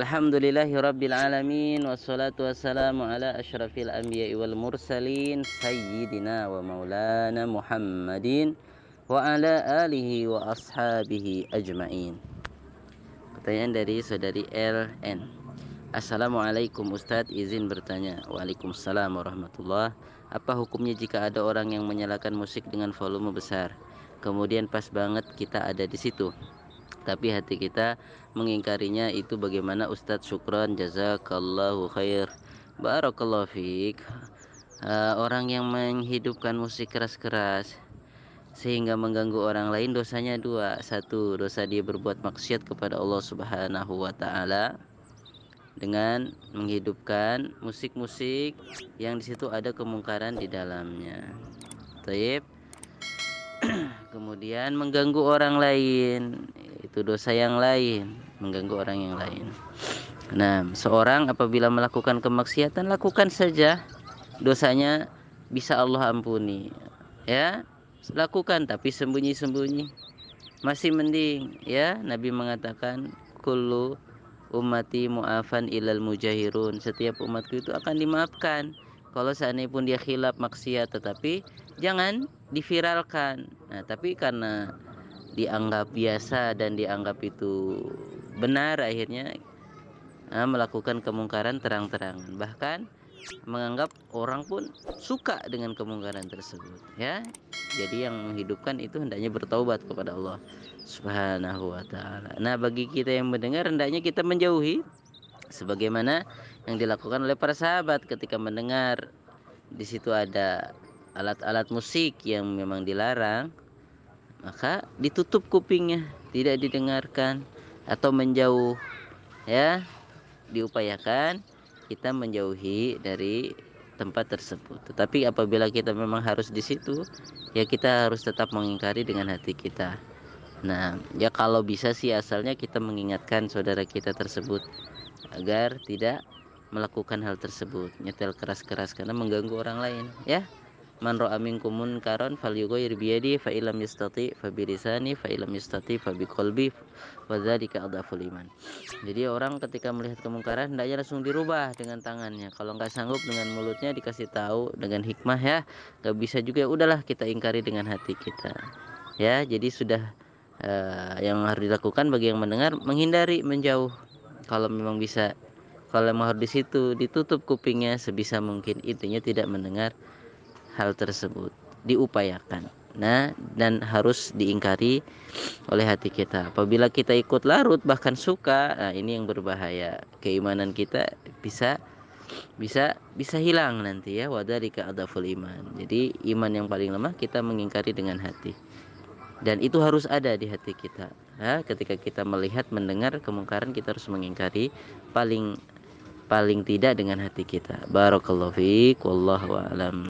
Alhamdulillahi rabbil alamin, wassalatu wassalamu ala asyrafil anbiya'i wal mursalin sayyidina wa maulana Muhammadin wa ala alihi wa ashabihi ajmain. Pertanyaan dari saudari LN. Assalamualaikum Ustadz, izin bertanya. Waalaikumsalam warahmatullah. Apa hukumnya jika ada orang yang menyalakan musik dengan volume besar, kemudian pas banget kita ada di situ, tapi hati kita mengingkarinya, itu bagaimana Ustadz? Syukron, jazakallahu khair, barakallahu fiik. Orang yang menghidupkan musik keras-keras sehingga mengganggu orang lain, dosanya dua. Satu, dosa dia berbuat maksiat kepada Allah Subhanahu wa ta'ala dengan menghidupkan musik-musik yang di situ ada kemungkaran di dalamnya. Taib. Kemudian mengganggu orang lain, itu dosa yang lain, mengganggu orang yang lain. Nah, seorang apabila melakukan kemaksiatan, lakukan saja, dosanya bisa Allah ampuni. Ya, lakukan tapi sembunyi-sembunyi, masih mending. Ya, Nabi mengatakan kullu ummati mu'afan ilal mujahirun, setiap umatku itu akan dimaafkan kalau seandainya pun dia khilaf maksiat, tetapi jangan diviralkan. Nah, tapi karena dianggap biasa dan dianggap itu benar, akhirnya melakukan kemungkaran terang-terangan, bahkan menganggap orang pun suka dengan kemungkaran tersebut. Ya, jadi yang menghidupkan itu hendaknya bertaubat kepada Allah Subhanahu wa ta'ala. Nah, bagi kita yang mendengar, hendaknya kita menjauhi sebagaimana yang dilakukan oleh para sahabat ketika mendengar di situ ada alat-alat musik yang memang dilarang, maka ditutup kupingnya, tidak didengarkan atau menjauh. Ya, diupayakan kita menjauhi dari tempat tersebut. Tetapi apabila kita memang harus di situ, ya kita harus tetap mengingkari dengan hati kita. Nah, ya kalau bisa sih asalnya kita mengingatkan saudara kita tersebut agar tidak melakukan hal tersebut, nyetel keras-keras, karena mengganggu orang lain. Ya, man ra'a minkum munkaran falyughayyir bi yadihi fa illam yastati fa bi lisani fa illam yastati fa bi qalbi wa dzalika adhaful iman. Jadi orang ketika melihat kemungkaran hendaknya langsung dirubah dengan tangannya. Kalau nggak sanggup dengan mulutnya, dikasih tahu dengan hikmah. Ya, nggak bisa juga, ya udahlah kita ingkari dengan hati kita. Ya, jadi sudah yang harus dilakukan bagi yang mendengar, menghindari, menjauh. Kalau memang bisa, kalau memang harus di situ, ditutup kupingnya sebisa mungkin, intinya tidak mendengar hal tersebut, diupayakan. Nah, dan harus diingkari oleh hati kita. Apabila kita ikut larut bahkan suka, nah ini yang berbahaya. Keimanan kita bisa hilang nanti, ya. Wadzalika adaful iman. Jadi iman yang paling lemah kita mengingkari dengan hati. Dan itu harus ada di hati kita. Nah, ketika kita melihat, mendengar kemungkaran, kita harus mengingkari paling tidak dengan hati kita. Barakallahu fiik, wallahu a'lam.